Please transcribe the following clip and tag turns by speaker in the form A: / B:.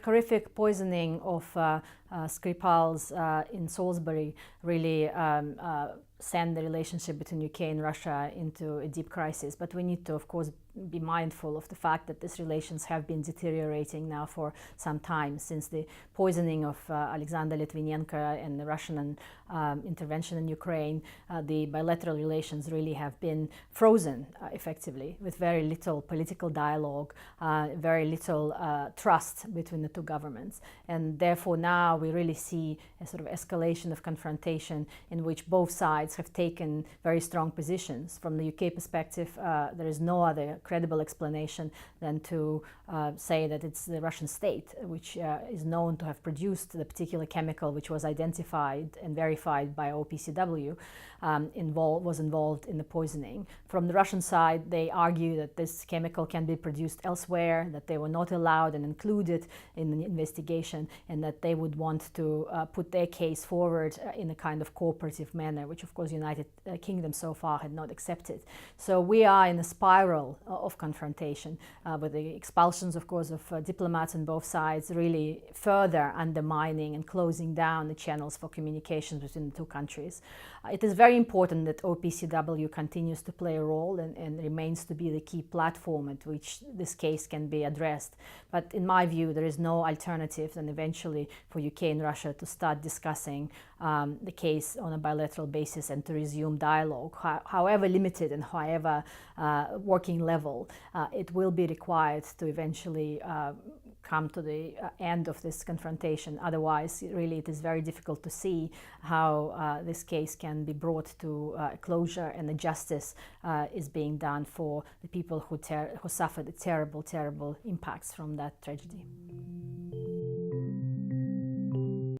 A: horrific poisoning of Skripal's in Salisbury really send the relationship between UK and Russia into a deep crisis. But we need to, of course, be mindful of the fact that these relations have been deteriorating now for some time since the poisoning of Alexander Litvinenko and the Russian intervention in Ukraine. The bilateral relations really have been frozen effectively, with very little political dialogue, very little trust between the two governments. And therefore now we really see a sort of escalation of confrontation in which both sides have taken very strong positions. From the UK perspective, there is no other credible explanation than to say that it's the Russian state which is known to have produced the particular chemical which was identified and verified by OPCW was involved in the poisoning. From the Russian side, they argue that this chemical can be produced elsewhere, that they were not allowed and included in the investigation, and that they would want to put their case forward in a kind of cooperative manner, which of course United Kingdom so far had not accepted. So we are in a spiral of confrontation with the expulsions, of course, of diplomats on both sides, really further undermining and closing down the channels for communications between the two countries. It is very important that OPCW continues to play a role and remains to be the key platform at which this case can be addressed. But in my view, there is no alternative than eventually for UK and Russia to start discussing the case on a bilateral basis and to resume dialogue, however limited and however working level. It will be required to eventually come to the end of this confrontation. Otherwise, really, it is very difficult to see how this case can be brought to closure and the justice is being done for the people who suffered the terrible, terrible impacts from that tragedy.